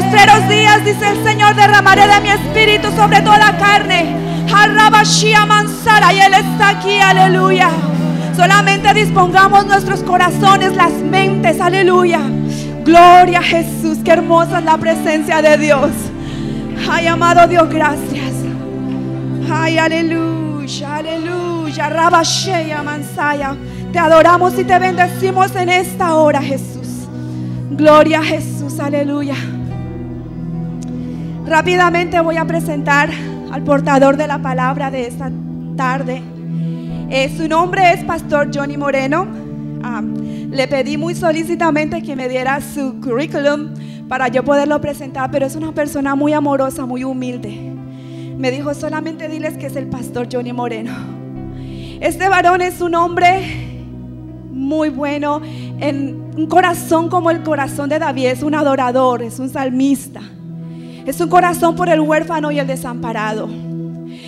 postreros días, dice el Señor, derramaré de mi espíritu sobre toda carne. Harabashia Mansara, y Él está aquí, aleluya. Solamente dispongamos nuestros corazones, las mentes, aleluya. Gloria a Jesús, qué hermosa es la presencia de Dios. Ay, amado Dios, gracias. Ay, aleluya, aleluya. Rabashia Mansaya. Te adoramos y te bendecimos en esta hora, Jesús. Gloria a Jesús, aleluya. Rápidamente voy a presentar al portador de la palabra de esta tarde. Su nombre es Pastor Johnny Moreno. Le pedí muy solícitamente que me diera su currículum para yo poderlo presentar, pero es una persona muy amorosa, muy humilde. Me dijo: solamente diles que es el Pastor Johnny Moreno. Este varón es un hombre muy bueno, en un corazón como el corazón de David. Es un adorador, es un salmista. Es un corazón por el huérfano y el desamparado.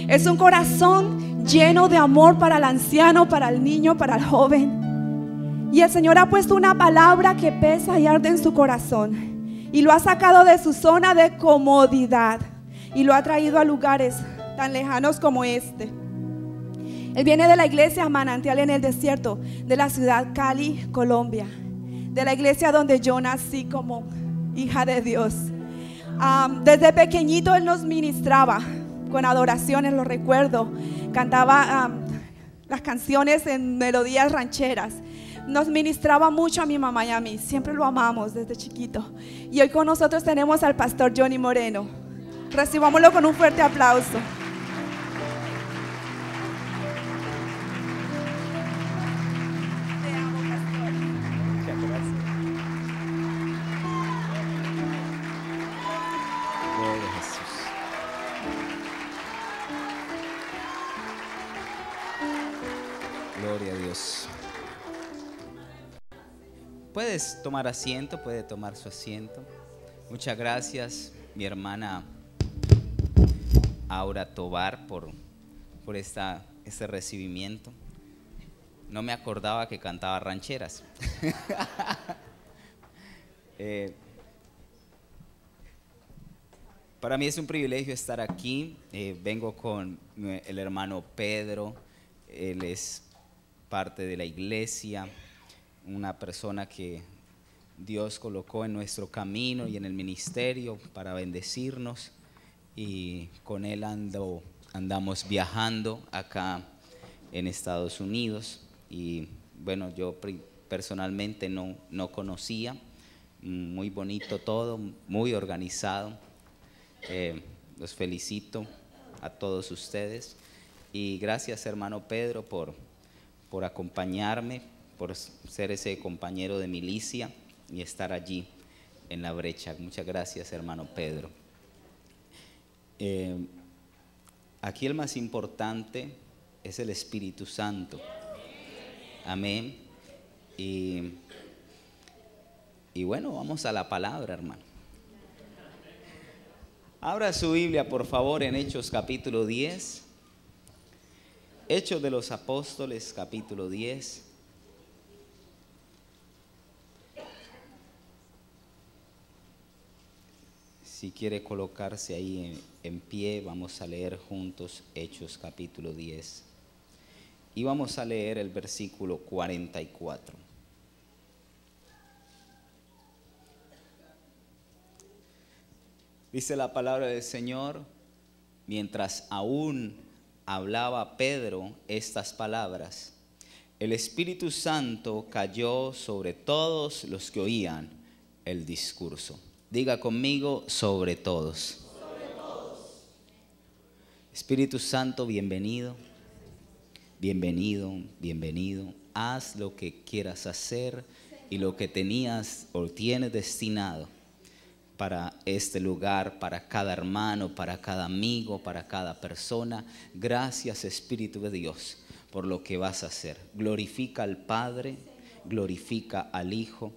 Es un corazón lleno de amor para el anciano, para el niño, para el joven. Y el Señor ha puesto una palabra que pesa y arde en su corazón, y lo ha sacado de su zona de comodidad y lo ha traído a lugares tan lejanos como este. Él viene de la iglesia Manantial en el Desierto, de la ciudad Cali, Colombia, de la iglesia donde yo nací como hija de Dios. Desde pequeñito él nos ministraba con adoraciones, lo recuerdo. Cantaba las canciones en melodías rancheras. Nos ministraba mucho a mi mamá y a mí. Siempre lo amamos desde chiquito. Y hoy con nosotros tenemos al Pastor Johnny Moreno. Recibámoslo con un fuerte aplauso. Gloria a Dios. Puedes tomar asiento, puede tomar su asiento. Muchas gracias, mi hermana Aura Tobar, por este recibimiento. No me acordaba que cantaba rancheras. Para mí es un privilegio estar aquí. Vengo con el hermano Pedro. Él es parte de la iglesia, una persona que Dios colocó en nuestro camino y en el ministerio para bendecirnos, y con él andamos viajando acá en Estados Unidos. Y bueno, yo personalmente no conocía. Muy bonito todo, muy organizado. Los felicito a todos ustedes, y gracias, hermano Pedro, por acompañarme, por ser ese compañero de milicia y estar allí en la brecha. Muchas gracias, hermano Pedro. Aquí el más importante es el Espíritu Santo. Amén. Y bueno, vamos a la palabra, hermano. Abra su Biblia, por favor, en Hechos capítulo 10. Hechos de los Apóstoles, capítulo 10. Si quiere colocarse ahí en pie, vamos a leer juntos Hechos capítulo 10. Y vamos a leer el versículo 44. Dice la palabra del Señor: mientras aún hablaba Pedro estas palabras, el Espíritu Santo cayó sobre todos los que oían el discurso. Diga conmigo: sobre todos. Sobre todos. Espíritu Santo, bienvenido, bienvenido, bienvenido. Haz lo que quieras hacer y lo que tenías o tienes destinado para este lugar, para cada hermano, para cada amigo, para cada persona. Gracias, Espíritu de Dios, por lo que vas a hacer. Glorifica al Padre, glorifica al Hijo.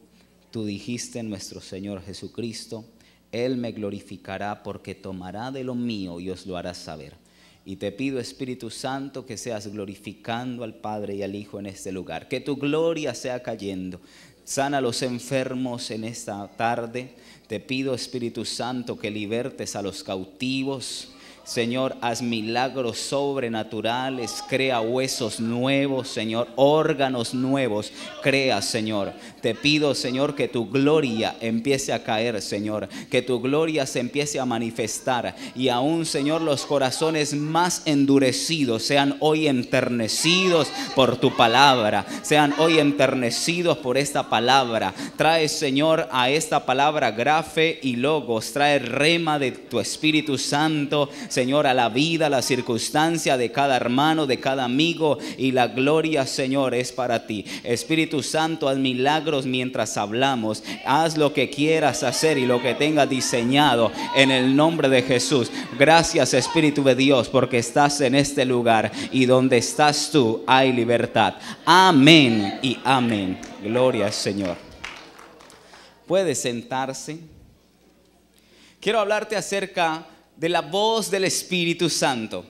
Tú dijiste, nuestro Señor Jesucristo: Él me glorificará porque tomará de lo mío y os lo hará saber. Y te pido, Espíritu Santo, que seas glorificando al Padre y al Hijo en este lugar. Que tu gloria sea cayendo. Sana a los enfermos en esta tarde. Te pido, Espíritu Santo, que libertes a los cautivos. Señor, haz milagros sobrenaturales, crea huesos nuevos, Señor, órganos nuevos, crea, Señor. Te pido, Señor, que tu gloria empiece a caer, Señor, que tu gloria se empiece a manifestar y aún, Señor, los corazones más endurecidos sean hoy enternecidos por tu palabra, sean hoy enternecidos por esta palabra. Trae, Señor, a esta palabra grafe y logos, trae rema de tu Espíritu Santo, Señor, a la vida, a la circunstancia de cada hermano, de cada amigo, y la gloria, Señor, es para ti. Espíritu Santo, haz milagros mientras hablamos. Haz lo que quieras hacer y lo que tengas diseñado en el nombre de Jesús. Gracias, Espíritu de Dios, porque estás en este lugar y donde estás tú hay libertad. Amén y amén. Gloria al Señor. Puede sentarse. Quiero hablarte acerca de la voz del Espíritu Santo.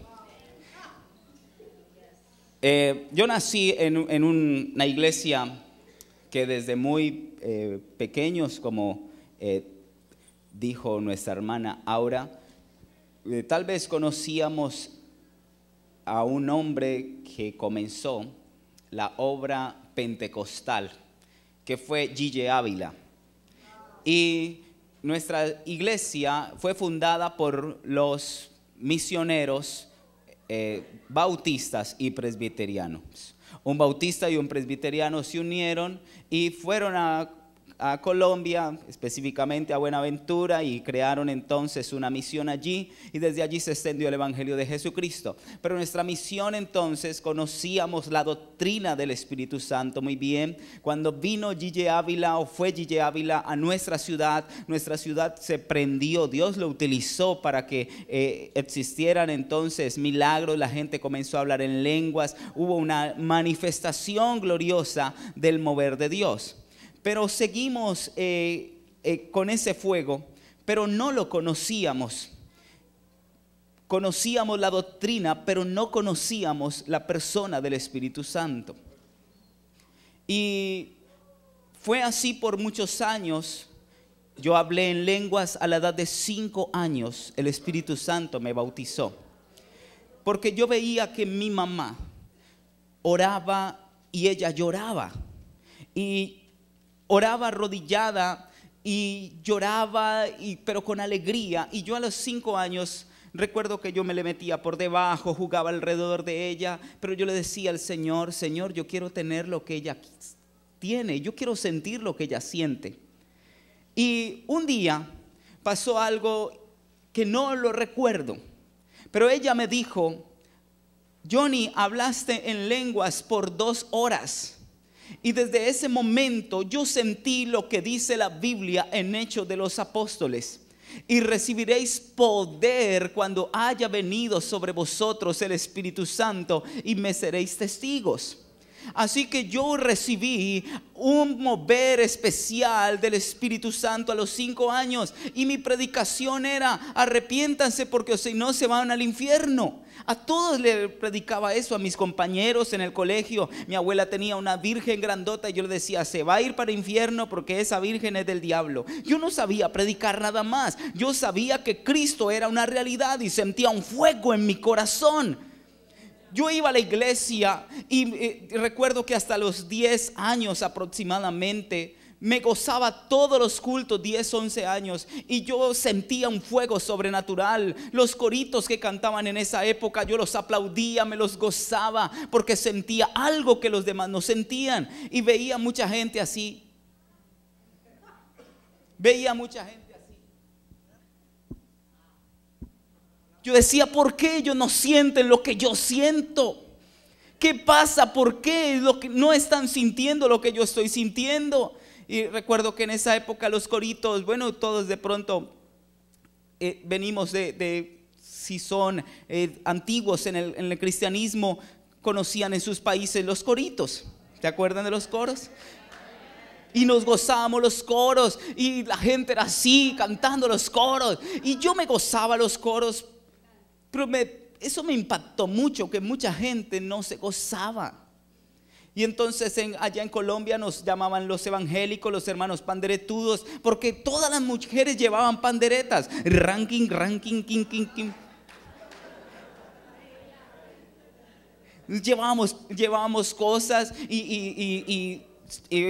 Yo nací en una iglesia que desde muy pequeños, como dijo nuestra hermana Aura, tal vez conocíamos a un hombre que comenzó la obra pentecostal, que fue Gille Ávila. Y nuestra iglesia fue fundada por los misioneros bautistas y presbiterianos. Un bautista y un presbiteriano se unieron y fueron a Colombia, específicamente a Buenaventura, y crearon entonces una misión allí, y desde allí se extendió el Evangelio de Jesucristo. Pero nuestra misión entonces, conocíamos la doctrina del Espíritu Santo muy bien. Cuando vino Gille Ávila, o fue Gille Ávila a nuestra ciudad se prendió. Dios lo utilizó para que existieran entonces milagros. La gente comenzó a hablar en lenguas. Hubo una manifestación gloriosa del mover de Dios. Pero seguimos con ese fuego, pero no lo conocíamos. Conocíamos la doctrina, pero no conocíamos la persona del Espíritu Santo. Y fue así por muchos años. Yo hablé en lenguas a la edad de 5 años. El Espíritu Santo me bautizó. Porque yo veía que mi mamá oraba y ella lloraba. Y oraba arrodillada y lloraba, pero con alegría. Y yo a los 5 años recuerdo que yo me le metía por debajo, jugaba alrededor de ella, pero yo le decía al Señor: Señor, yo quiero tener lo que ella tiene, yo quiero sentir lo que ella siente. Y un día pasó algo que no lo recuerdo, pero ella me dijo: Johnny, hablaste en lenguas por 2 horas. Y desde ese momento yo sentí lo que dice la Biblia en Hechos de los Apóstoles: y recibiréis poder cuando haya venido sobre vosotros el Espíritu Santo, y me seréis testigos. Así que yo recibí un mover especial del Espíritu Santo a los 5 años, y mi predicación era: arrepiéntanse, porque si no se van al infierno. A todos le predicaba eso, a mis compañeros en el colegio. Mi abuela tenía una virgen grandota y yo le decía: se va a ir para el infierno porque esa virgen es del diablo. Yo no sabía predicar nada más. Yo sabía que Cristo era una realidad y sentía un fuego en mi corazón. Yo iba a la iglesia y recuerdo que hasta los 10 años aproximadamente me gozaba todos los cultos, 10, 11 años, y yo sentía un fuego sobrenatural. Los coritos que cantaban en esa época, yo los aplaudía, me los gozaba, porque sentía algo que los demás no sentían. Y veía mucha gente así. Yo decía: ¿por qué ellos no sienten lo que yo siento? ¿Qué pasa? ¿Por qué no están sintiendo lo que yo estoy sintiendo? Y recuerdo que en esa época los coritos, bueno, todos de pronto venimos si son antiguos en el cristianismo, conocían en sus países los coritos. ¿Te acuerdan de los coros? Y nos gozábamos los coros, y la gente era así cantando los coros, y yo me gozaba los coros. Pero eso me impactó mucho, que mucha gente no se gozaba. Y entonces allá en Colombia nos llamaban los evangélicos, los hermanos panderetudos, porque todas las mujeres llevaban panderetas. Ranking, ranking, king, king, king. Llevábamos cosas y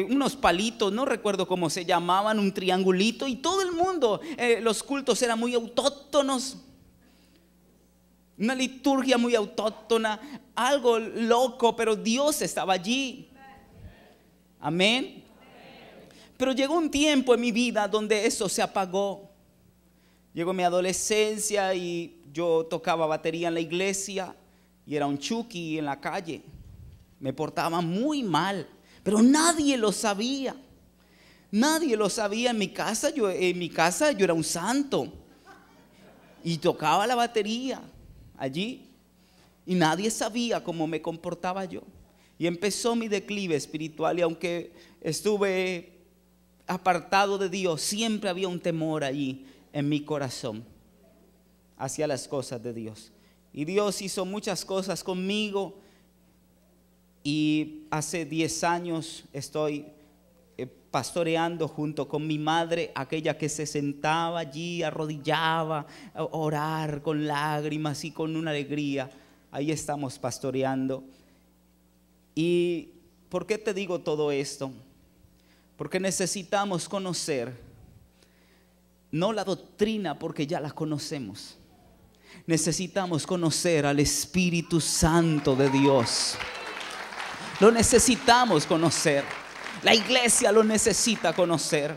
unos palitos, no recuerdo cómo se llamaban, un triangulito, y todo el mundo, los cultos eran muy autóctonos. Una liturgia muy autóctona, algo loco, pero Dios estaba allí. Amén. Pero llegó un tiempo en mi vida donde eso se apagó. Llegó mi adolescencia y yo tocaba batería en la iglesia y era un chuki en la calle. Me portaba muy mal, pero nadie lo sabía. Nadie lo sabía en mi casa. Yo era un santo y tocaba la batería allí y nadie sabía cómo me comportaba yo. Y empezó mi declive espiritual, y aunque estuve apartado de Dios, siempre había un temor allí en mi corazón hacia las cosas de Dios. Y Dios hizo muchas cosas conmigo, y hace 10 años estoy pastoreando junto con mi madre, aquella que se sentaba allí, arrodillaba, a orar con lágrimas y con una alegría. Ahí estamos pastoreando. ¿Y por qué te digo todo esto? Porque necesitamos conocer, no la doctrina, porque ya la conocemos. Necesitamos conocer al Espíritu Santo de Dios. Lo necesitamos conocer. La iglesia lo necesita conocer.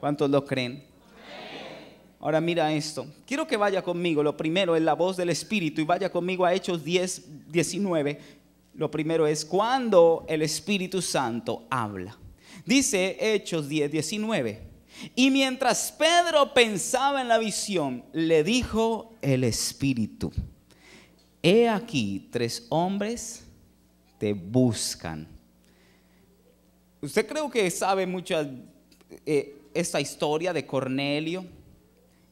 ¿Cuántos lo creen? Ahora mira esto. Quiero que vaya conmigo. Lo primero es la voz del Espíritu, y vaya conmigo a Hechos 10, 19. Lo primero es cuando el Espíritu Santo habla. Dice Hechos 10, 19. Y mientras Pedro pensaba en la visión, le dijo el Espíritu: he aquí 3 hombres te buscan. Usted creo que sabe mucho esta historia de Cornelio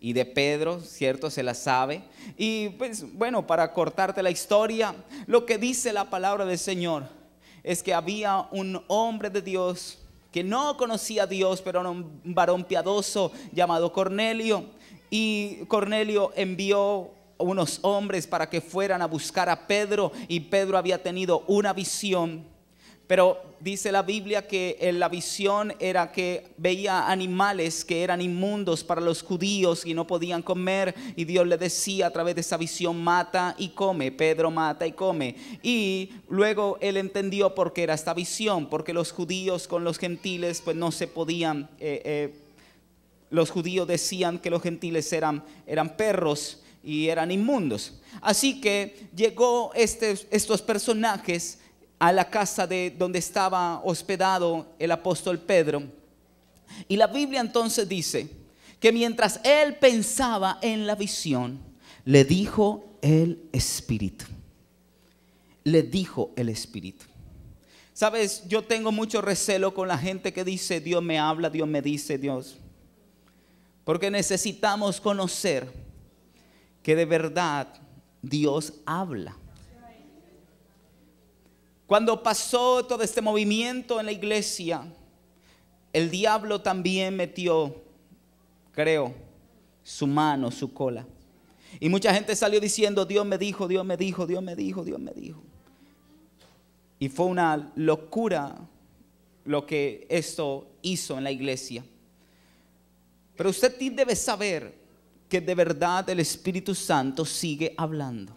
y de Pedro, ¿cierto? Se la sabe. Y pues bueno, para cortarte la historia, lo que dice la palabra del Señor es que había un hombre de Dios que no conocía a Dios, pero era un varón piadoso llamado Cornelio. Y Cornelio envió unos hombres para que fueran a buscar a Pedro, y Pedro había tenido una visión. Pero dice la Biblia que la visión era que veía animales que eran inmundos para los judíos y no podían comer, y Dios le decía a través de esa visión: mata y come. Pedro mata y come. Y luego él entendió por qué era esta visión, porque los judíos con los gentiles pues no se podían, los judíos decían que los gentiles eran perros y eran inmundos. Así que llegó estos personajes a la casa de donde estaba hospedado el apóstol Pedro. Y la Biblia entonces dice que mientras él pensaba en la visión, le dijo el Espíritu. Le dijo el Espíritu. Sabes, yo tengo mucho recelo con la gente que dice: Dios me habla, Dios me dice, Dios. Porque necesitamos conocer que de verdad Dios habla. Cuando pasó todo este movimiento en la iglesia, el diablo también metió, creo, su mano, su cola. Y mucha gente salió diciendo: Dios me dijo, Dios me dijo, Dios me dijo, Dios me dijo. Y fue una locura lo que esto hizo en la iglesia. Pero usted debe saber que de verdad el Espíritu Santo sigue hablando.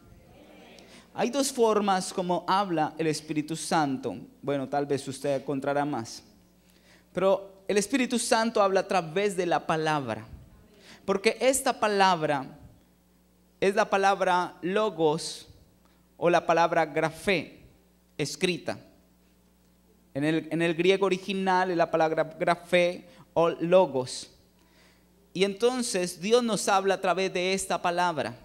Hay 2 formas como habla el Espíritu Santo. Bueno, tal vez usted encontrará más. Pero el Espíritu Santo habla a través de la palabra. Porque esta palabra es la palabra logos o la palabra grafé escrita. En el griego original es la palabra grafé o logos. Y entonces Dios nos habla a través de esta palabra,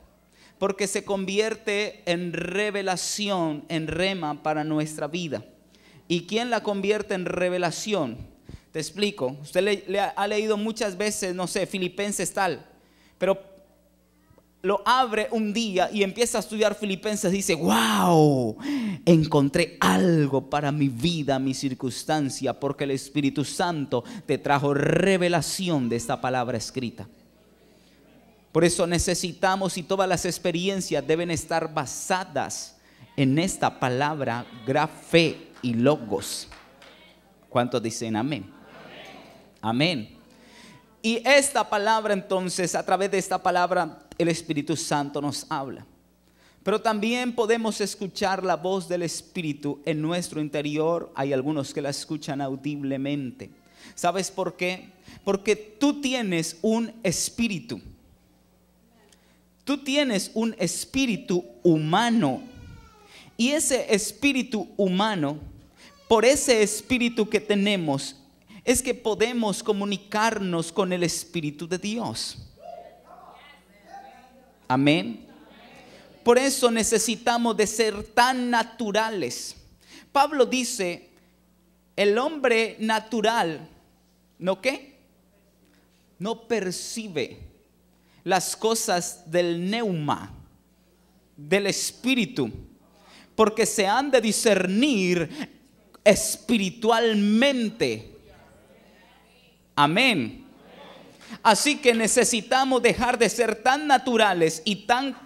porque se convierte en revelación, en rema para nuestra vida. ¿Y quién la convierte en revelación? Te explico. Usted le ha leído muchas veces, no sé, Filipenses tal, pero lo abre un día y empieza a estudiar Filipenses, dice: wow, encontré algo para mi vida, mi circunstancia, porque el Espíritu Santo te trajo revelación de esta palabra escrita. Por eso necesitamos, y todas las experiencias deben estar basadas en esta palabra, grafé y logos. ¿Cuántos dicen amén? Amén. Y esta palabra, entonces, a través de esta palabra, el Espíritu Santo nos habla. Pero también podemos escuchar la voz del Espíritu en nuestro interior. Hay algunos que la escuchan audiblemente. ¿Sabes por qué? Porque tú tienes un espíritu. Tú tienes un espíritu humano. Y ese espíritu humano, por ese espíritu que tenemos, es que podemos comunicarnos con el Espíritu de Dios. Amén. Por eso necesitamos de ser tan naturales. Pablo dice: el hombre natural, ¿no qué? No percibe las cosas del neuma, del Espíritu, porque se han de discernir espiritualmente. Amén. Así que necesitamos dejar de ser tan naturales y tan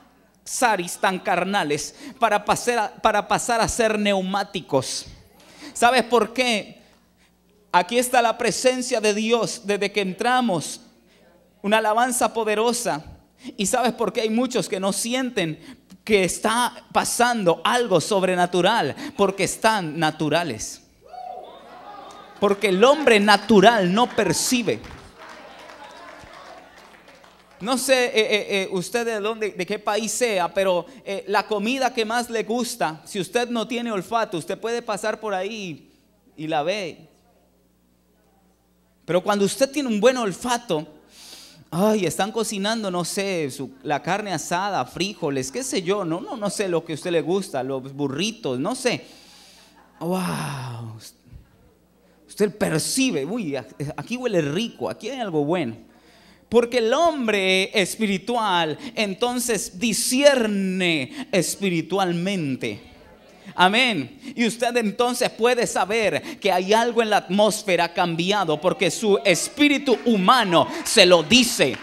carnales para pasar a ser neumáticos. ¿Sabes por qué? Aquí está la presencia de Dios desde que entramos, una alabanza poderosa. ¿Y sabes por qué hay muchos que no sienten que está pasando algo sobrenatural? Porque están naturales. Porque el hombre natural no percibe. No sé usted de qué país sea, pero la comida que más le gusta, si usted no tiene olfato, usted puede pasar por ahí y la ve. Pero cuando usted tiene un buen olfato, ay, están cocinando, no sé, la carne asada, frijoles, qué sé yo, no sé lo que a usted le gusta, los burritos, no sé. Wow. Usted percibe, uy, aquí huele rico, aquí hay algo bueno. Porque el hombre espiritual entonces discierne espiritualmente. Amén. Y usted entonces puede saber que hay algo en la atmósfera cambiado, porque su espíritu humano se lo dice.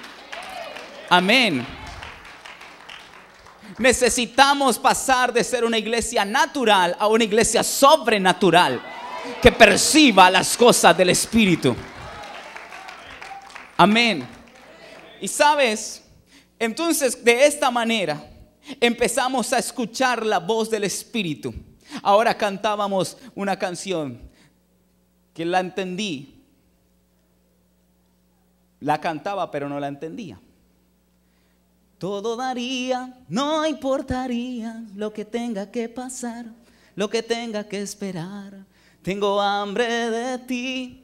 Amén. Necesitamos pasar de ser una iglesia natural a una iglesia sobrenatural, que perciba las cosas del Espíritu. Amén. Y sabes, entonces de esta manera empezamos a escuchar la voz del Espíritu. Ahora cantábamos una canción que la entendí. La cantaba pero no la entendía. Todo daría, no importaría lo que tenga que pasar, lo que tenga que esperar. Tengo hambre de ti,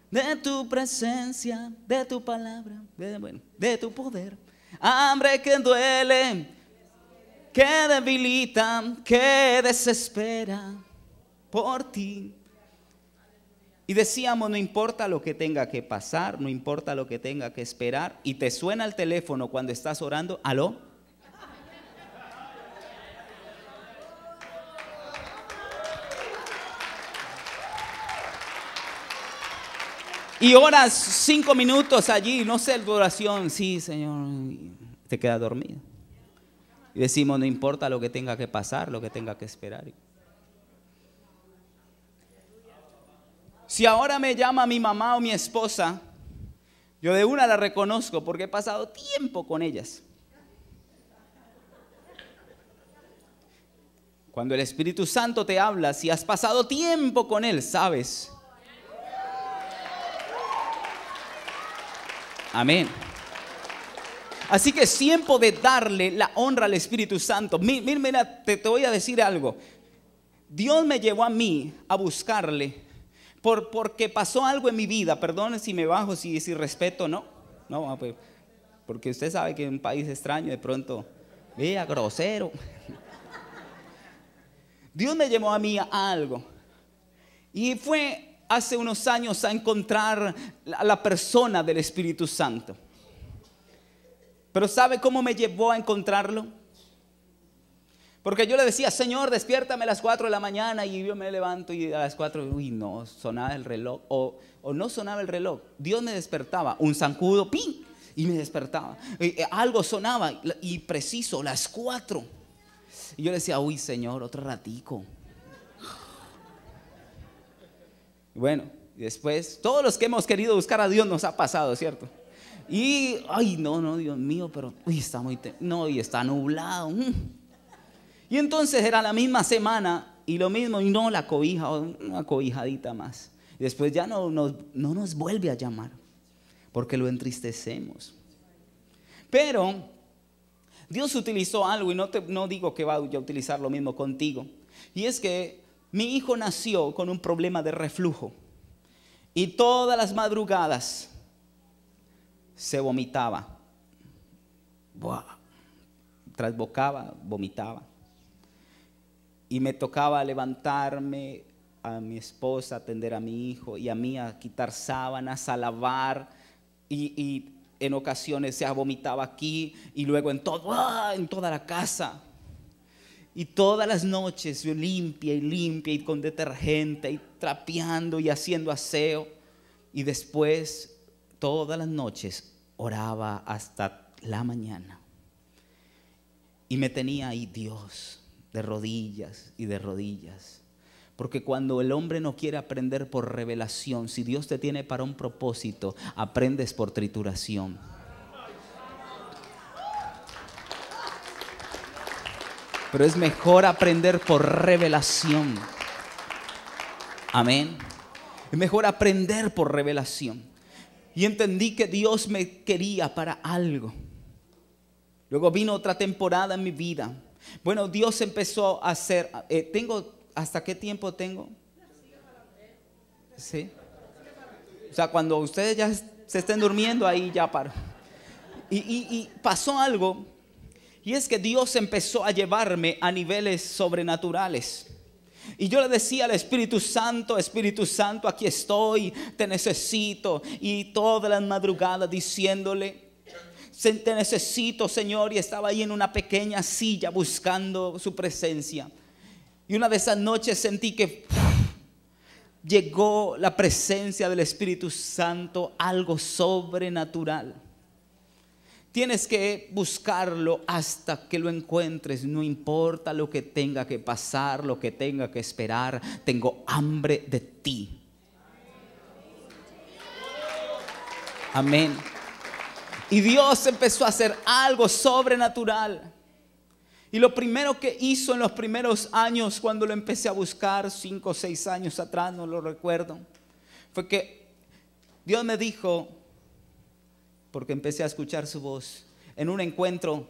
de tu presencia, de tu palabra, de tu poder. Hambre que duele, que debilita, que desespera por ti. Y decíamos, no importa lo que tenga que pasar, no importa lo que tenga que esperar. Y te suena el teléfono cuando estás orando, ¿aló? Y oras 5 minutos allí, no sé, tu oración, sí, Señor, te quedas dormido. Y decimos, no importa lo que tenga que pasar, lo que tenga que esperar. Si ahora me llama mi mamá o mi esposa, yo de una la reconozco porque he pasado tiempo con ellas. Cuando el Espíritu Santo te habla, si has pasado tiempo con Él, sabes. Amén. Así que es tiempo de darle la honra al Espíritu Santo. Mira, te voy a decir algo. Dios me llevó a mí a buscarle porque pasó algo en mi vida. Perdone si me bajo, si respeto, no, porque usted sabe que en un país extraño de pronto, vea, grosero. Dios me llevó a mí a algo. Y fue hace unos años a encontrar a la persona del Espíritu Santo. Pero ¿sabe cómo me llevó a encontrarlo? Porque yo le decía, Señor, despiértame a las 4 de la mañana, y yo me levanto y a las 4, uy, no, sonaba el reloj, o no sonaba el reloj. Dios me despertaba, un zancudo, ¡ping!, y me despertaba. Algo sonaba y preciso, las 4. Y yo le decía, uy, Señor, otro ratico. Bueno, y después, todos los que hemos querido buscar a Dios nos ha pasado, ¿cierto? Y, ay, no, Dios mío, pero, uy, está muy, no, y está nublado. Y entonces era la misma semana y lo mismo, y no la cobija, una cobijadita más. Y después ya no nos vuelve a llamar, porque lo entristecemos. Pero Dios utilizó algo, y no digo que vaya a utilizar lo mismo contigo. Y es que mi hijo nació con un problema de reflujo. Y todas las madrugadas se vomitaba. Trasbocaba, vomitaba. Y me tocaba levantarme, a mi esposa, atender a mi hijo, y a mí a quitar sábanas, a lavar, y en ocasiones se vomitaba aquí y luego en toda la casa. Y todas las noches yo limpia y con detergente y trapeando y haciendo aseo. Y después todas las noches oraba hasta la mañana. Y me tenía ahí Dios, de rodillas y de rodillas. Porque cuando el hombre no quiere aprender por revelación, si Dios te tiene para un propósito, aprendes por trituración. Pero es mejor aprender por revelación. Amén. Es mejor aprender por revelación. Y entendí que Dios me quería para algo. Luego vino otra temporada en mi vida. Bueno, Dios empezó a hacer, ¿hasta qué tiempo tengo? ¿Sí? O sea, cuando ustedes ya se estén durmiendo, ahí ya paro. Y pasó algo, y es que Dios empezó a llevarme a niveles sobrenaturales. Y yo le decía al Espíritu Santo, aquí estoy, te necesito. Y todas las madrugadas diciéndole, te necesito, Señor. Y estaba ahí en una pequeña silla buscando su presencia. Y una de esas noches sentí que llegó la presencia del Espíritu Santo, algo sobrenatural. Tienes que buscarlo hasta que lo encuentres, no importa lo que tenga que pasar, lo que tenga que esperar. Tengo hambre de ti. Amén. Y Dios empezó a hacer algo sobrenatural. Y lo primero que hizo en los primeros años, cuando lo empecé a buscar, 5 o 6 años atrás, no lo recuerdo, fue que Dios me dijo, porque empecé a escuchar su voz en un encuentro,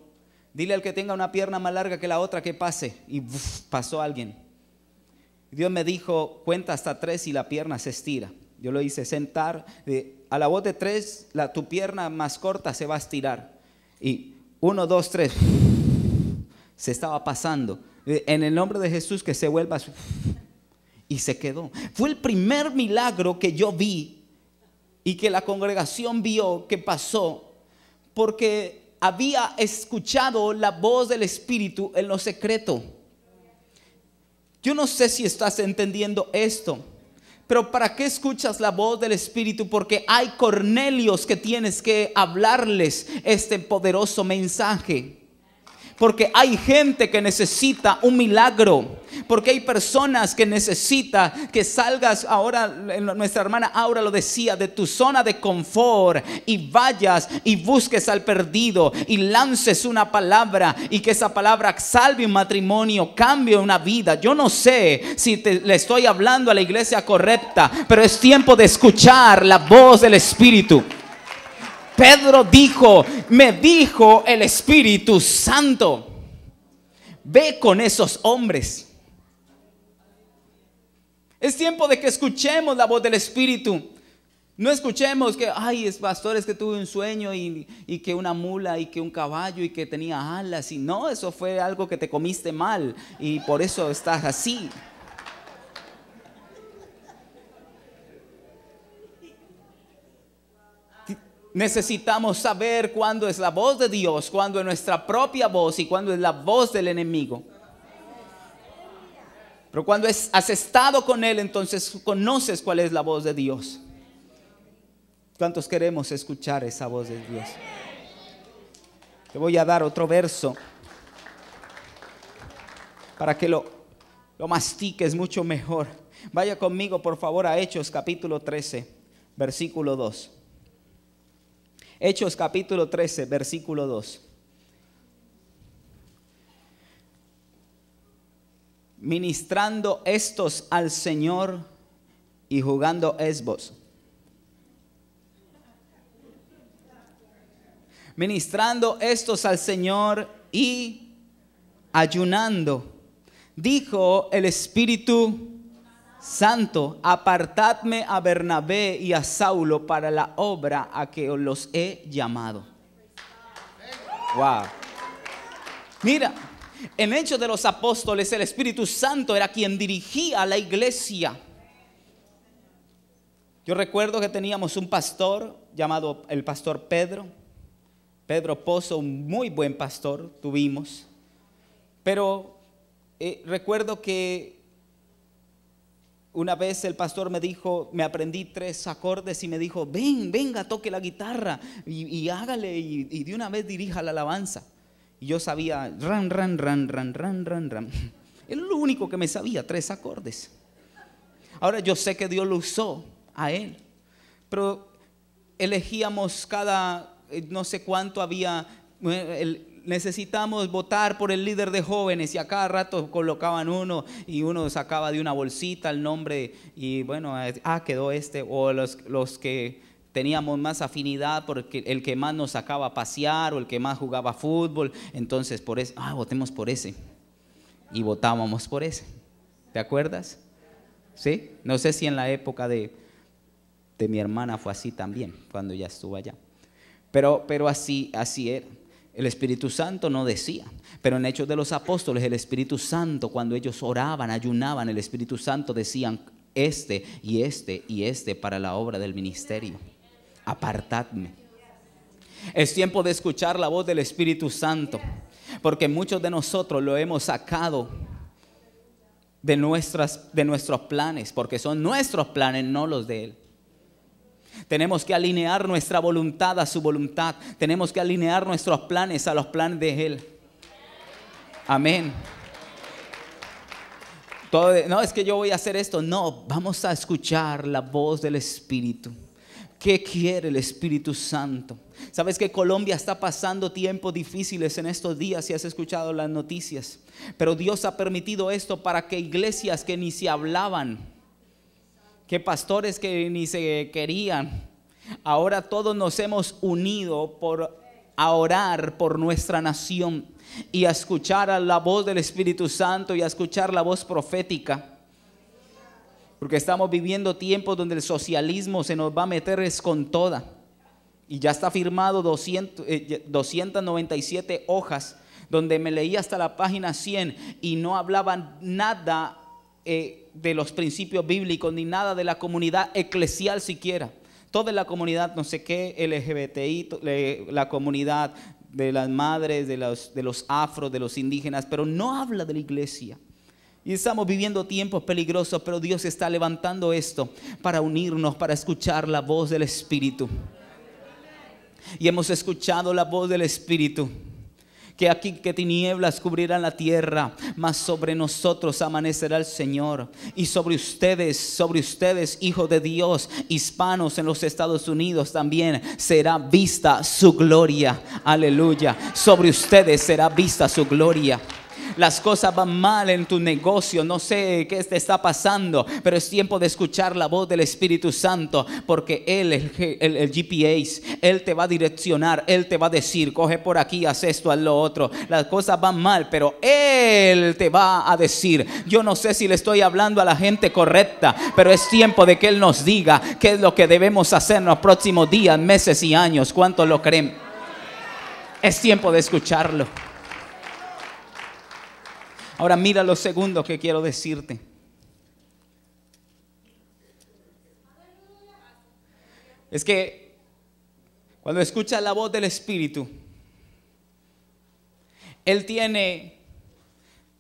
dile al que tenga una pierna más larga que la otra que pase. Y pasó alguien. Dios me dijo, cuenta hasta 3 y la pierna se estira. Yo lo hice sentar, a la voz de 3 tu pierna más corta se va a estirar. Y 1, 2, 3, se estaba pasando. En el nombre de Jesús, que se vuelva. Y se quedó. Fue el primer milagro que yo vi y que la congregación vio que pasó, porque había escuchado la voz del Espíritu en lo secreto. Yo no sé si estás entendiendo esto, pero ¿para qué escuchas la voz del Espíritu? Porque hay Cornelios que tienes que hablarles este poderoso mensaje. Porque hay gente que necesita un milagro. Porque hay personas que necesitan que salgas ahora, nuestra hermana Aura lo decía, de tu zona de confort y vayas y busques al perdido y lances una palabra y que esa palabra salve un matrimonio, cambie una vida. Yo no sé si le estoy hablando a la iglesia correcta, pero es tiempo de escuchar la voz del Espíritu. Pedro dijo, me dijo el Espíritu Santo, ve con esos hombres. Es tiempo de que escuchemos la voz del Espíritu. No escuchemos que, ay, es pastor, es que tuve un sueño y que una mula y que un caballo y que tenía alas. Y no, eso fue algo que te comiste mal y por eso estás así. Necesitamos saber cuándo es la voz de Dios, cuándo es nuestra propia voz y cuándo es la voz del enemigo. Pero cuando has estado con Él, entonces conoces cuál es la voz de Dios. ¿Cuántos queremos escuchar esa voz de Dios? Te voy a dar otro verso para que lo mastiques mucho mejor. Vaya conmigo por favor a Hechos capítulo 13, versículo 2. Hechos capítulo 13, versículo 2. Ministrando estos al Señor y jugando esbos. Ministrando estos al Señor y ayunando, dijo el Espíritu Santo: apartadme a Bernabé y a Saulo para la obra a que los he llamado. Wow. Mira, en Hechos de los Apóstoles el Espíritu Santo era quien dirigía a la iglesia. Yo recuerdo que teníamos un pastor llamado el pastor Pedro Pozo, un muy buen pastor tuvimos. Pero recuerdo que una vez el pastor me dijo, me aprendí 3 acordes y me dijo: venga, toque la guitarra y hágale y de una vez dirija la alabanza. Y yo sabía ran. Era lo único que me sabía, 3 acordes. Ahora yo sé que Dios lo usó a él, pero elegíamos cada no sé cuánto había. Necesitamos votar por el líder de jóvenes y a cada rato colocaban uno y uno sacaba de una bolsita el nombre y bueno, quedó este. O los que teníamos más afinidad, porque el que más nos sacaba a pasear o el que más jugaba fútbol, entonces por eso, votemos por ese. Y votábamos por ese. ¿Te acuerdas? ¿Sí? No sé si en la época de mi hermana fue así también, cuando ya estuvo allá. Pero así era. El Espíritu Santo no decía. Pero en Hechos de los Apóstoles, el Espíritu Santo, cuando ellos oraban, ayunaban, el Espíritu Santo decían: este y este y este para la obra del ministerio. Apartadme. Es tiempo de escuchar la voz del Espíritu Santo, porque muchos de nosotros lo hemos sacado de nuestros planes, porque son nuestros planes, no los de Él. Tenemos que alinear nuestra voluntad a su voluntad. Tenemos que alinear nuestros planes a los planes de Él. Amén. No es que yo voy a hacer esto. No, vamos a escuchar la voz del Espíritu. ¿Qué quiere el Espíritu Santo? Sabes que Colombia está pasando tiempos difíciles en estos días, si has escuchado las noticias. Pero Dios ha permitido esto para que iglesias que ni se hablaban, que pastores que ni se querían, ahora todos nos hemos unido a orar por nuestra nación y a escuchar a la voz del Espíritu Santo y a escuchar la voz profética. Porque estamos viviendo tiempos donde el socialismo se nos va a meter con toda. Y ya está firmado 297 hojas, donde me leí hasta la página 100 y no hablaban nada de los principios bíblicos, ni nada de la comunidad eclesial siquiera. Toda la comunidad, no sé qué, LGBTI, la comunidad de las madres, de los afros, de los indígenas, pero no habla de la iglesia. Y estamos viviendo tiempos peligrosos, pero Dios está levantando esto para unirnos, para escuchar la voz del Espíritu. Y hemos escuchado la voz del Espíritu. Que tinieblas cubrirán la tierra, mas sobre nosotros amanecerá el Señor. Y sobre ustedes, hijos de Dios, hispanos en los Estados Unidos, también será vista su gloria. Aleluya. Sobre ustedes será vista su gloria. Las cosas van mal en tu negocio, no sé qué te está pasando, pero es tiempo de escuchar la voz del Espíritu Santo, porque Él, el GPS, Él te va a direccionar, Él te va a decir: coge por aquí, haz esto, haz lo otro. Las cosas van mal, pero Él te va a decir. Yo no sé si le estoy hablando a la gente correcta, pero es tiempo de que Él nos diga qué es lo que debemos hacer en los próximos días, meses y años. ¿Cuántos lo creen? Es tiempo de escucharlo. Ahora mira lo segundo que quiero decirte. Es que Cuando escuchas la voz del Espíritu, Él tiene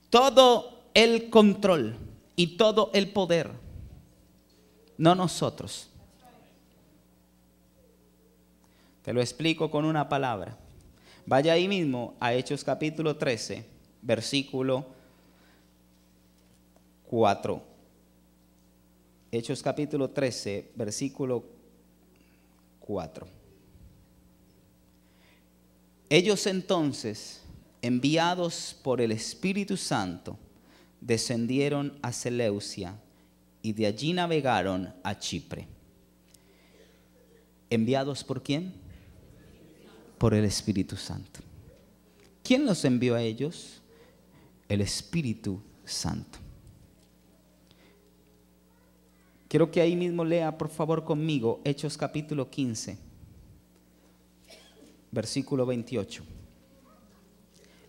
todo el control y todo el poder, no nosotros. Te lo explico con una palabra. Vaya ahí mismo a Hechos capítulo 13, versículo 4. Hechos capítulo 13, versículo 4. Ellos entonces, enviados por el Espíritu Santo, descendieron a Seleucia y de allí navegaron a Chipre. ¿Enviados por quién? Por el Espíritu Santo. ¿Quién los envió a ellos? El Espíritu Santo. Quiero que ahí mismo lea por favor conmigo Hechos capítulo 15, versículo 28.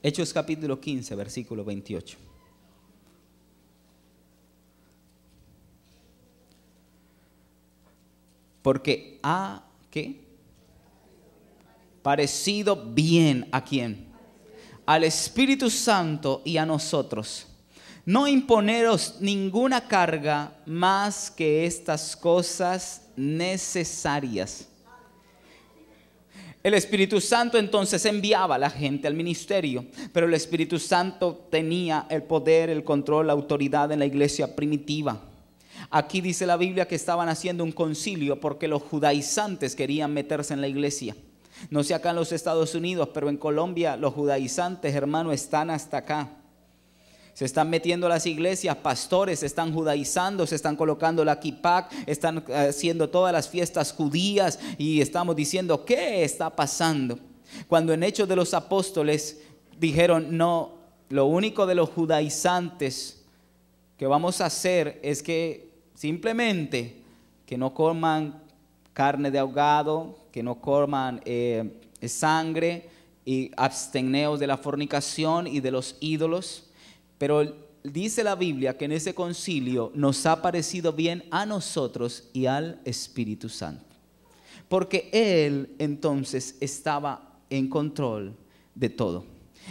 Hechos capítulo 15, versículo 28. Porque ha, ¿qué? Parecido bien, ¿a quién? Al Espíritu Santo y a nosotros, no imponeros ninguna carga más que estas cosas necesarias. El Espíritu Santo entonces enviaba a la gente al ministerio, pero el Espíritu Santo tenía el poder, el control, la autoridad en la iglesia primitiva. Aquí dice la Biblia que estaban haciendo un concilio porque los judaizantes querían meterse en la iglesia. No sé acá en los Estados Unidos, pero en Colombia los judaizantes, hermano, están hasta acá. Se están metiendo a las iglesias, pastores se están judaizando, se están colocando la kippah, están haciendo todas las fiestas judías y estamos diciendo, ¿qué está pasando? Cuando en Hechos de los Apóstoles dijeron, no, lo único de los judaizantes que vamos a hacer es que simplemente que no coman carne de ahogado, que no coman sangre y absteneos de la fornicación y de los ídolos. Pero dice la Biblia que en ese concilio nos ha parecido bien a nosotros y al Espíritu Santo. Porque Él entonces estaba en control de todo.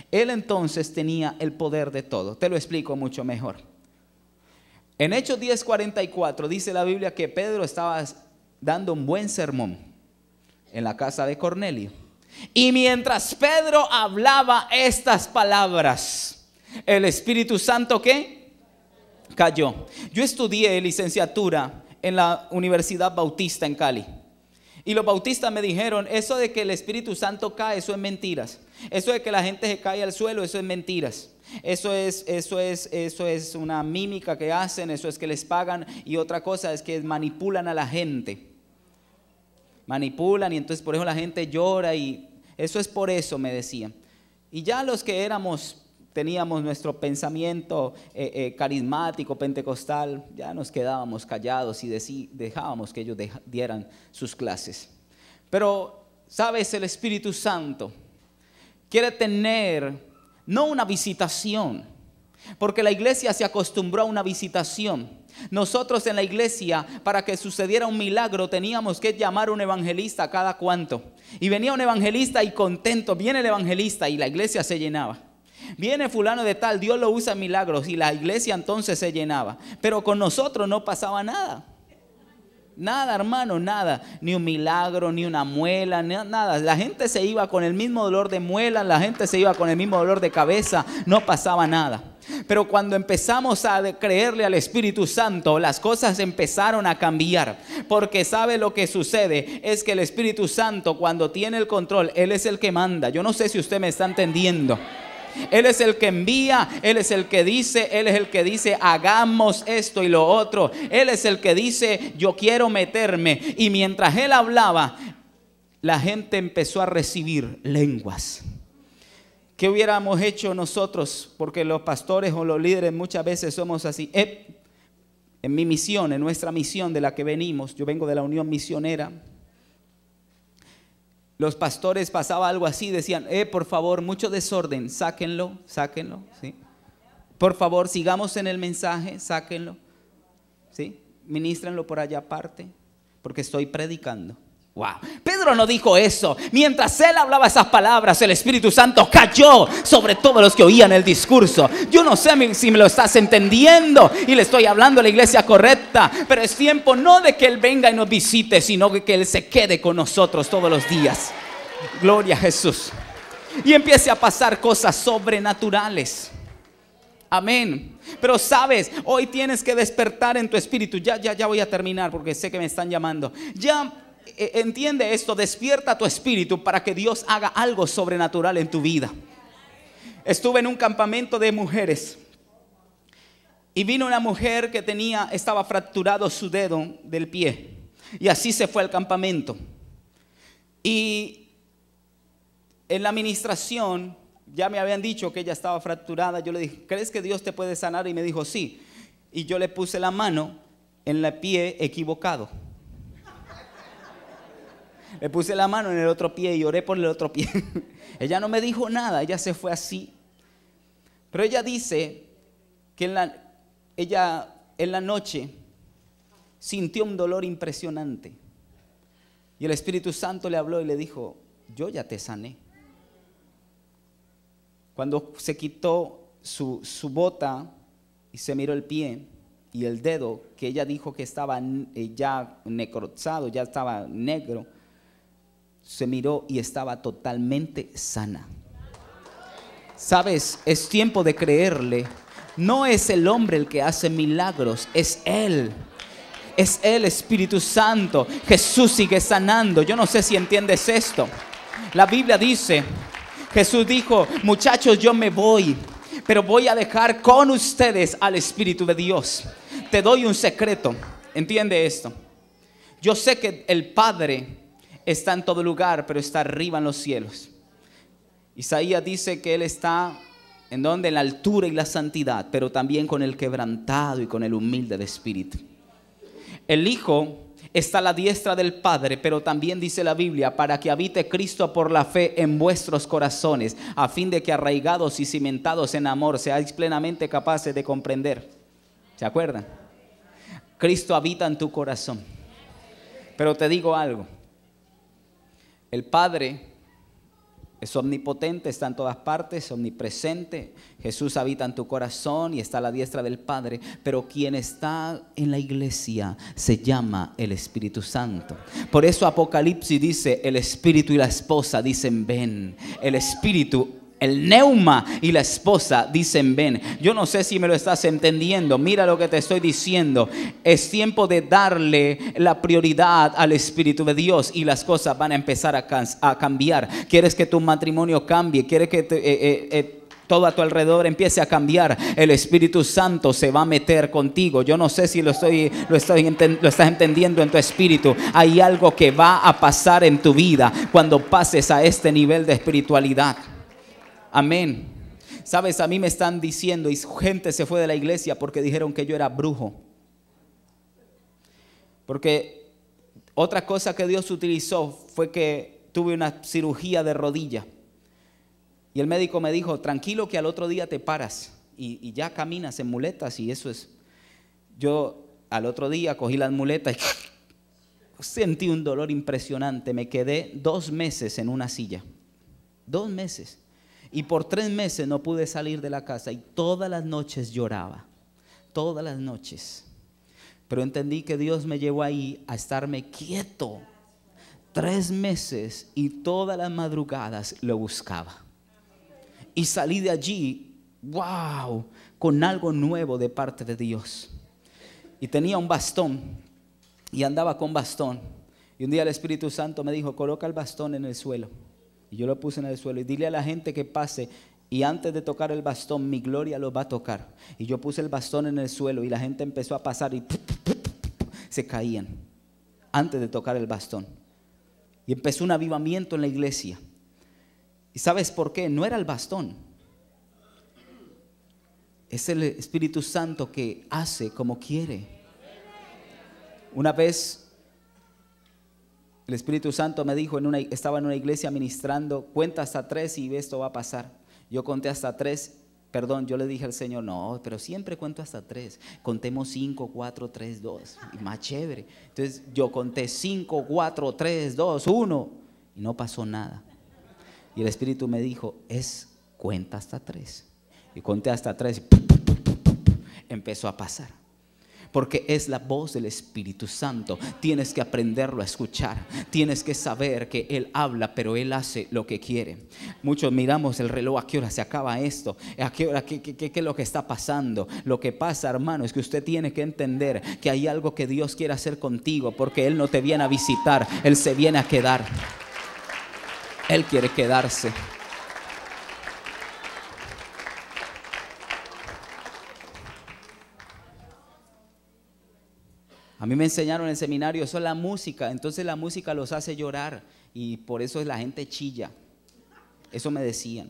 Él entonces tenía el poder de todo. Te lo explico mucho mejor. En Hechos 10:44 dice la Biblia que Pedro estaba dando un buen sermón en la casa de Cornelio. Y mientras Pedro hablaba estas palabras, el Espíritu Santo, ¿qué? Cayó. Yo estudié licenciatura en la Universidad Bautista en Cali. Y los bautistas me dijeron, eso de que el Espíritu Santo cae, eso es mentiras. Eso de que la gente se cae al suelo, eso es mentiras. Eso es una mímica que hacen, eso es que les pagan. Y otra cosa es que manipulan a la gente. Manipulan y entonces por eso la gente llora y eso es por eso, me decían. Y ya los que teníamos nuestro pensamiento carismático, pentecostal, ya nos quedábamos callados y dejábamos que ellos dieran sus clases. Pero, ¿sabes? El Espíritu Santo quiere tener, no una visitación, porque la iglesia se acostumbró a una visitación. Nosotros en la iglesia, para que sucediera un milagro, teníamos que llamar a un evangelista cada cuánto. Y venía un evangelista y contento, viene el evangelista y la iglesia se llenaba. Viene fulano de tal, Dios lo usa en milagros y la iglesia entonces se llenaba. Pero con nosotros no pasaba nada. Nada, hermano, nada. Ni un milagro, ni una muela, nada. La gente se iba con el mismo dolor de muela, la gente se iba con el mismo dolor de cabeza. No pasaba nada. Pero cuando empezamos a creerle al Espíritu Santo, las cosas empezaron a cambiar. Porque ¿sabe lo que sucede? Es que el Espíritu Santo, cuando tiene el control, Él es el que manda. Yo no sé si usted me está entendiendo. Él es el que envía, Él es el que dice, Él es el que dice hagamos esto y lo otro. Él es el que dice yo quiero meterme. Y mientras Él hablaba, la gente empezó a recibir lenguas. ¿Qué hubiéramos hecho nosotros? Porque los pastores o los líderes muchas veces somos así. En mi misión, en nuestra misión de la que venimos, yo vengo de la Unión Misionera. Los pastores pasaba algo así, decían, por favor, mucho desorden, sáquenlo, ¿sí? Por favor, sigamos en el mensaje, sáquenlo, ¿sí? Ministrenlo por allá aparte, porque estoy predicando. Wow. Pedro no dijo eso. Mientras él hablaba esas palabras, el Espíritu Santo cayó sobre todos los que oían el discurso. Yo no sé si me lo estás entendiendo y le estoy hablando a la iglesia correcta, pero es tiempo no de que Él venga y nos visite, sino de que Él se quede con nosotros todos los días. Gloria a Jesús. Y empiece a pasar cosas sobrenaturales. Amén. Pero sabes, hoy tienes que despertar en tu espíritu. Ya voy a terminar porque sé que me están llamando. Ya entiende esto, despierta tu espíritu para que Dios haga algo sobrenatural en tu vida. Estuve en un campamento de mujeres y vino una mujer que estaba fracturado su dedo del pie, y así se fue al campamento. Y en la administración ya me habían dicho que ella estaba fracturada. Yo le dije, ¿crees que Dios te puede sanar? Y me dijo, sí. Y yo le puse la mano en el pie equivocado. Le puse la mano en el otro pie y oré por el otro pie. Ella no me dijo nada, ella se fue así. Pero ella dice que ella en la noche sintió un dolor impresionante. Y el Espíritu Santo le habló y le dijo, yo ya te sané. Cuando se quitó su bota y se miró el pie y el dedo, que ella dijo que estaba ya necrosado, ya estaba negro, se miró y estaba totalmente sana. Sabes, es tiempo de creerle. No es el hombre el que hace milagros, es Él. Es el Espíritu Santo. Jesús sigue sanando. Yo no sé si entiendes esto. La Biblia dice, Jesús dijo, muchachos, yo me voy, pero voy a dejar con ustedes al Espíritu de Dios. Te doy un secreto. Entiende esto. Yo sé que el Padre está en todo lugar, pero está arriba en los cielos. Isaías dice que Él está en donde, en la altura y la santidad, pero también con el quebrantado y con el humilde de espíritu. El Hijo está a la diestra del Padre, pero también dice la Biblia, para que habite Cristo por la fe en vuestros corazones, a fin de que arraigados y cimentados en amor seáis plenamente capaces de comprender. ¿Se acuerdan? Cristo habita en tu corazón. Pero te digo algo, el Padre es omnipotente, está en todas partes, omnipresente. Jesús habita en tu corazón y está a la diestra del Padre. Pero quien está en la iglesia se llama el Espíritu Santo. Por eso Apocalipsis dice, el Espíritu y la esposa dicen ven. El Espíritu, el neuma y la esposa dicen ven. Yo no sé si me lo estás entendiendo. Mira lo que te estoy diciendo. Es tiempo de darle la prioridad al Espíritu de Dios y las cosas van a empezar a cambiar. ¿Quieres que tu matrimonio cambie? ¿Quieres que todo a tu alrededor empiece a cambiar? El Espíritu Santo se va a meter contigo. Yo no sé si lo estás entendiendo en tu espíritu. Hay algo que va a pasar en tu vida cuando pases a este nivel de espiritualidad. Amén. Sabes, a mí me están diciendo, y gente se fue de la iglesia porque dijeron que yo era brujo. Porque otra cosa que Dios utilizó fue que tuve una cirugía de rodilla. Y el médico me dijo, tranquilo que al otro día te paras y ya caminas en muletas y eso es. Yo al otro día cogí las muletas y sentí un dolor impresionante. Me quedé 2 meses en una silla. 2 meses. Y por 3 meses no pude salir de la casa y todas las noches lloraba, todas las noches. Pero entendí que Dios me llevó ahí a estarme quieto 3 meses y todas las madrugadas lo buscaba. Y salí de allí, wow, con algo nuevo de parte de Dios. Y tenía un bastón y andaba con bastón. Y un día el Espíritu Santo me dijo, coloca el bastón en el suelo. Y yo lo puse en el suelo y dile a la gente que pase y antes de tocar el bastón, mi gloria los va a tocar. Y yo puse el bastón en el suelo y la gente empezó a pasar y se caían antes de tocar el bastón. Y empezó un avivamiento en la iglesia. ¿Y sabes por qué? No era el bastón. Es el Espíritu Santo que hace como quiere. Una vez el Espíritu Santo me dijo, estaba en una iglesia ministrando, cuenta hasta 3 y esto va a pasar. Yo conté hasta 3 Perdón, yo le dije al Señor, no, pero siempre cuento hasta 3. Contemos 5, 4, 3, 2. Y más chévere. Entonces yo conté 5, 4, 3, 2, 1. Y no pasó nada. Y el Espíritu me dijo, cuenta hasta 3. Y conté hasta 3. Empezó a pasar. Porque es la voz del Espíritu Santo. Tienes que aprenderlo a escuchar. Tienes que saber que Él habla, pero Él hace lo que quiere. Muchos miramos el reloj, ¿a qué hora se acaba esto? ¿A qué hora? ¿Qué es lo que está pasando? Lo que pasa, hermano, es que usted tiene que entender que hay algo que Dios quiere hacer contigo. Porque Él no te viene a visitar, Él se viene a quedar. Él quiere quedarse. A mí me enseñaron en el seminario, eso es la música. Entonces la música los hace llorar y por eso la gente chilla. Eso me decían.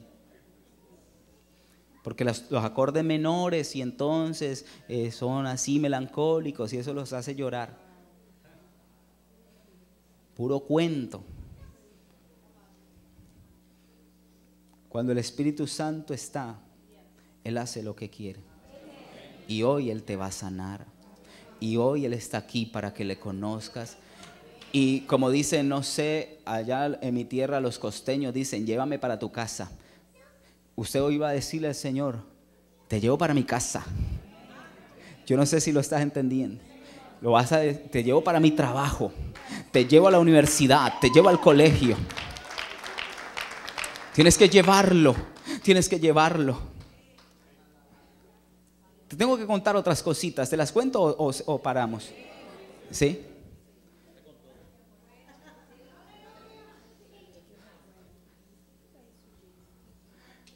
Porque los acordes menores y entonces son así melancólicos y eso los hace llorar. Puro cuento. Cuando el Espíritu Santo está, Él hace lo que quiere. Y hoy Él te va a sanar. Y hoy Él está aquí para que le conozcas. Y como dicen, no sé, allá en mi tierra los costeños dicen, llévame para tu casa. Usted hoy va a decirle al Señor, te llevo para mi casa. Yo no sé si lo estás entendiendo. Te llevo para mi trabajo. Te llevo a la universidad. Te llevo al colegio. Tienes que llevarlo. Tienes que llevarlo. Te tengo que contar otras cositas. ¿Te las cuento o paramos? ¿Sí?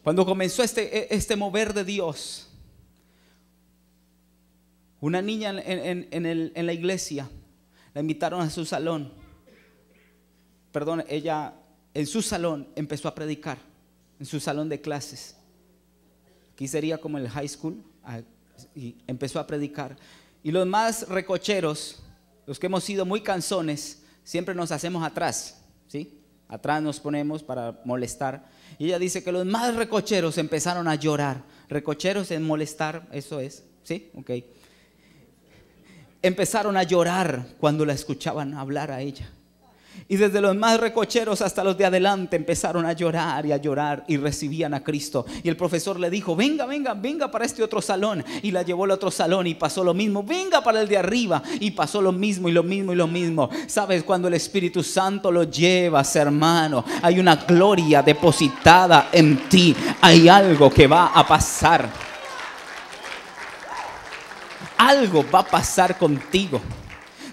Cuando comenzó este mover de Dios, una niña en la iglesia la invitaron a su salón. Perdón, ella en su salón empezó a predicar, en su salón de clases. Aquí sería como el high school. Y empezó a predicar. Y los más recocheros, los que hemos sido muy cansones, siempre nos hacemos atrás, ¿sí? Atrás nos ponemos para molestar. Y ella dice que los más recocheros empezaron a llorar. Recocheros en molestar, eso es, ¿sí? Ok. Empezaron a llorar cuando la escuchaban hablar a ella. Y desde los más recocheros hasta los de adelante empezaron a llorar y recibían a Cristo. Y el profesor le dijo, venga para este otro salón. Y la llevó al otro salón y pasó lo mismo. Venga para el de arriba y pasó lo mismo y lo mismo y lo mismo. ¿Sabes? Cuando el Espíritu Santo lo llevas, hermano, hay una gloria depositada en ti. Hay algo que va a pasar. Algo va a pasar contigo.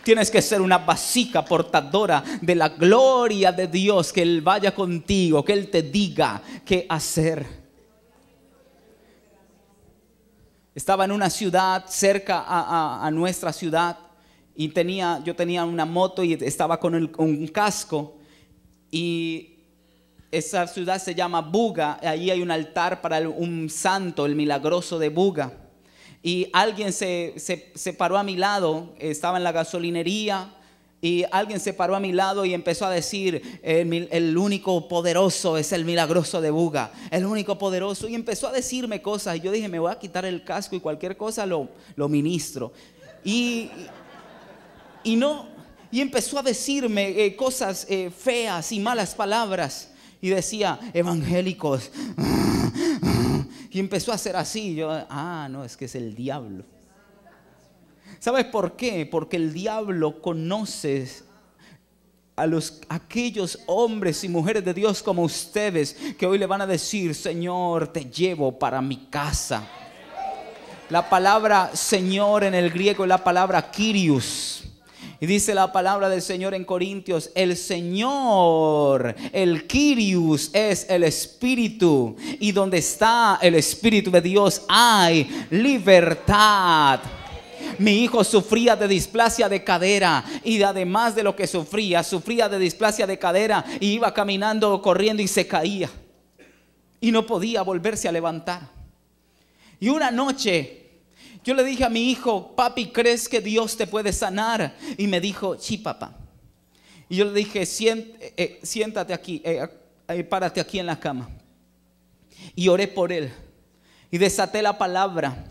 Tienes que ser una vasija portadora de la gloria de Dios. Que Él vaya contigo, que Él te diga qué hacer. Estaba en una ciudad cerca a nuestra ciudad. Y yo tenía una moto y estaba con un casco. Y esa ciudad se llama Buga. Allí hay un altar para un santo, el milagroso de Buga. Y alguien se paró a mi lado, estaba en la gasolinería y alguien se paró a mi lado y empezó a decir, el único poderoso es el milagroso de Buga, el único poderoso. Y empezó a decirme cosas y yo dije, me voy a quitar el casco y cualquier cosa lo ministro. Y empezó a decirme cosas feas y malas palabras y decía, evangélicos. Y empezó a hacer así. Yo, no, es que es el diablo. ¿Sabes por qué? Porque el diablo conoce a aquellos hombres y mujeres de Dios como ustedes, que hoy le van a decir, Señor, te llevo para mi casa. La palabra Señor en el griego es la palabra Kyrios. Y dice la palabra del Señor en Corintios, el Señor, el Kyrios es el Espíritu. Y donde está el Espíritu de Dios hay libertad. Mi hijo sufría de displasia de cadera y además de lo que sufría de displasia de cadera y iba caminando, corriendo y se caía. Y no podía volverse a levantar. Y una noche yo le dije a mi hijo, papi, ¿crees que Dios te puede sanar? Y me dijo, sí, papá. Y yo le dije, siéntate aquí, párate aquí en la cama. Y oré por él. Y desaté la palabra.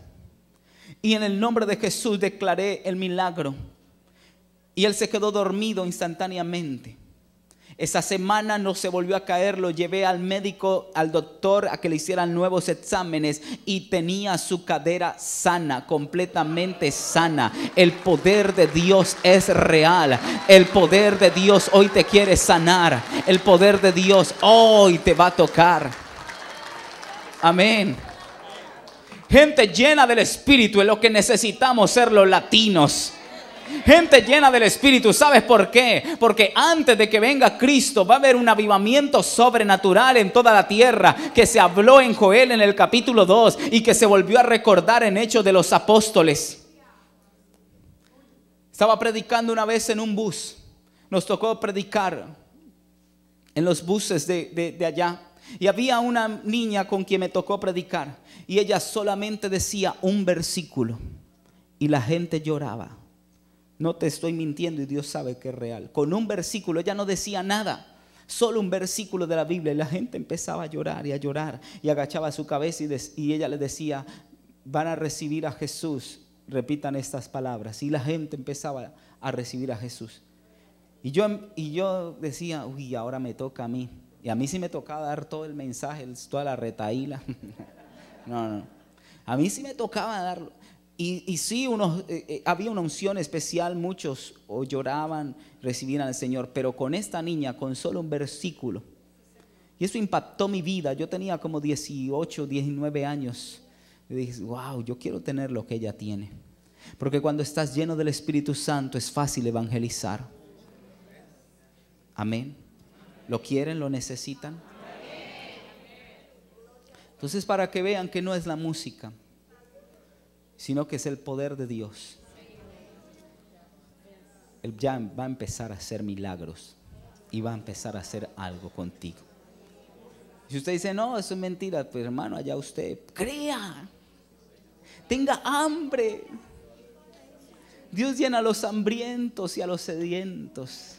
Y en el nombre de Jesús declaré el milagro. Y él se quedó dormido instantáneamente. Esa semana no se volvió a caer. Lo llevé al médico, al doctor, a que le hicieran nuevos exámenes. Y tenía su cadera sana, completamente sana. El poder de Dios es real. El poder de Dios hoy te quiere sanar. El poder de Dios hoy te va a tocar. Amén. Gente llena del Espíritu es lo que necesitamos ser los latinos. Gente llena del Espíritu. ¿Sabes por qué? Porque antes de que venga Cristo va a haber un avivamiento sobrenatural en toda la tierra, que se habló en Joel en el capítulo 2 y que se volvió a recordar en Hechos de los Apóstoles. Estaba predicando una vez en un bus. Nos tocó predicar en los buses de allá. Y había una niña con quien me tocó predicar. Y ella solamente decía un versículo. Y la gente lloraba. No te estoy mintiendo y Dios sabe que es real. Con un versículo, ella no decía nada. Solo un versículo de la Biblia. Y la gente empezaba a llorar y a llorar. Y agachaba su cabeza y ella le decía: van a recibir a Jesús. Repitan estas palabras. Y la gente empezaba a recibir a Jesús. Y yo decía: uy, ahora me toca a mí. Y a mí sí me tocaba dar todo el mensaje, toda la retaíla. No. A mí sí me tocaba darlo. Y sí, había una unción especial. Muchos o lloraban, recibían al Señor. Pero con esta niña, con solo un versículo. Y eso impactó mi vida. Yo tenía como 18, 19 años. Y dije: wow, yo quiero tener lo que ella tiene. Porque cuando estás lleno del Espíritu Santo es fácil evangelizar. Amén. ¿Lo quieren? ¿Lo necesitan? Entonces, para que vean que no es la música, sino que es el poder de Dios. Él ya va a empezar a hacer milagros y va a empezar a hacer algo contigo. Si usted dice: no, eso es mentira, pues hermano, allá usted. Crea, tenga hambre. Dios llena a los hambrientos y a los sedientos.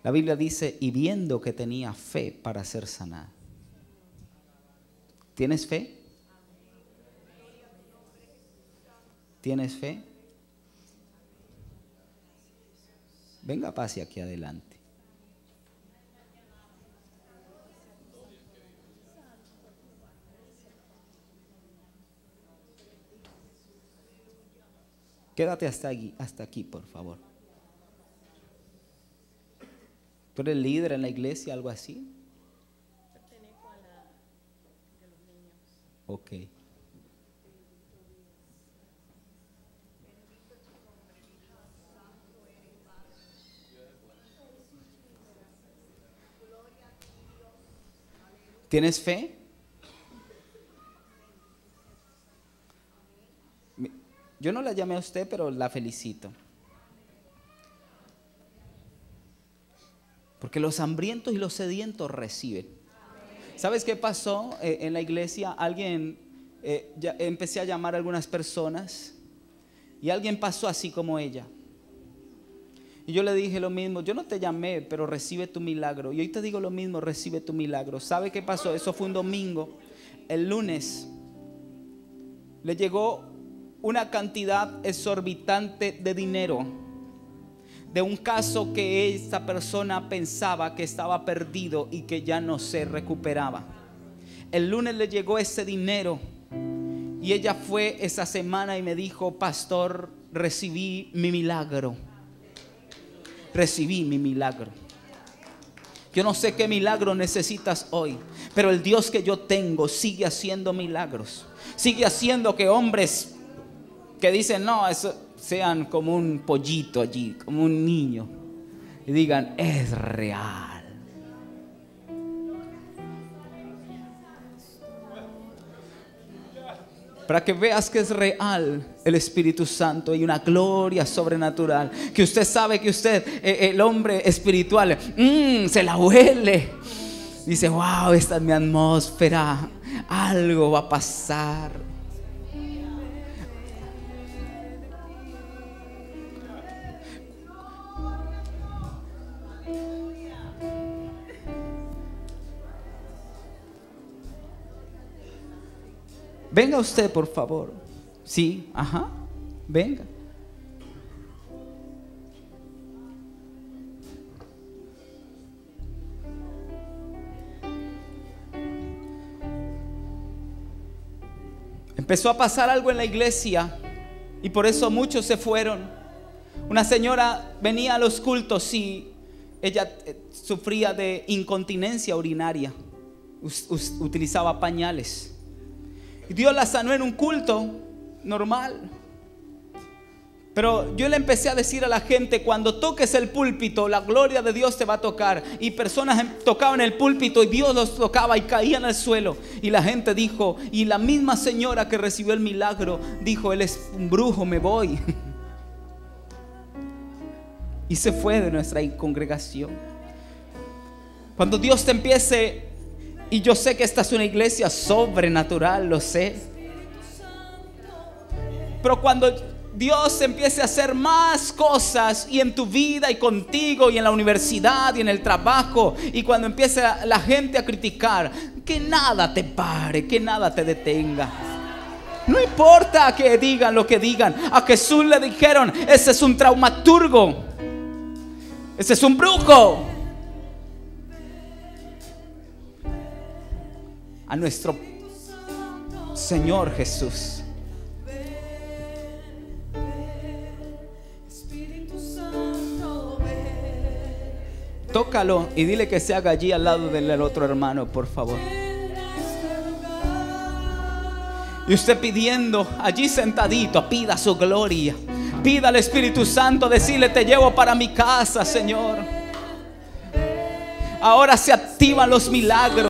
La Biblia dice: y viendo que tenía fe para ser sanada. ¿Tienes fe? ¿Tienes fe? Venga, pase aquí adelante. Quédate hasta aquí, por favor. ¿Tú eres líder en la iglesia, algo así? Pertenezco a la de los niños. Ok. ¿Tienes fe? Yo no la llamé a usted, pero la felicito. Porque los hambrientos y los sedientos reciben. ¿Sabes qué pasó en la iglesia? Empecé a llamar a algunas personas y alguien pasó así como ella. Y yo le dije lo mismo: yo no te llamé, pero recibe tu milagro. Y hoy te digo lo mismo: recibe tu milagro. ¿Sabe qué pasó? Eso fue un domingo. El lunes le llegó una cantidad exorbitante de dinero de un caso que esta persona pensaba que estaba perdido y que ya no se recuperaba. El lunes le llegó ese dinero y ella fue esa semana y me dijo: pastor, recibí mi milagro. Recibí mi milagro. Yo no sé qué milagro necesitas hoy, pero el Dios que yo tengo sigue haciendo milagros. Sigue haciendo que hombres que dicen: no, eso, sean como un pollito allí, como un niño, y digan: es real. Para que veas que es real el Espíritu Santo. Hay una gloria sobrenatural que usted sabe que usted, el hombre espiritual, se la huele. Dice: wow, esta es mi atmósfera, algo va a pasar. Venga usted, por favor. Sí, ajá, venga. Empezó a pasar algo en la iglesia y por eso muchos se fueron. Una señora venía a los cultos y ella sufría de incontinencia urinaria. Utilizaba pañales. Y Dios la sanó en un culto normal. Pero yo le empecé a decir a la gente: cuando toques el púlpito, la gloria de Dios te va a tocar. Y personas tocaban el púlpito y Dios los tocaba y caían al suelo. Y la gente dijo, y la misma señora que recibió el milagro dijo: él es un brujo, me voy. Y se fue de nuestra congregación. Cuando Dios te empiece, y yo sé que esta es una iglesia sobrenatural, lo sé, pero cuando Dios empiece a hacer más cosas y en tu vida y contigo y en la universidad y en el trabajo, y cuando empiece la gente a criticar, que nada te pare, que nada te detenga. No importa que digan lo que digan. A Jesús le dijeron: ese es un traumaturgo, ese es un brujo. A nuestro Señor Jesús, tócalo y dile que se haga allí al lado del otro hermano, por favor. Y usted pidiendo allí sentadito, pida su gloria, pida al Espíritu Santo, decirle: te llevo para mi casa, Señor. Ahora se activan los milagros.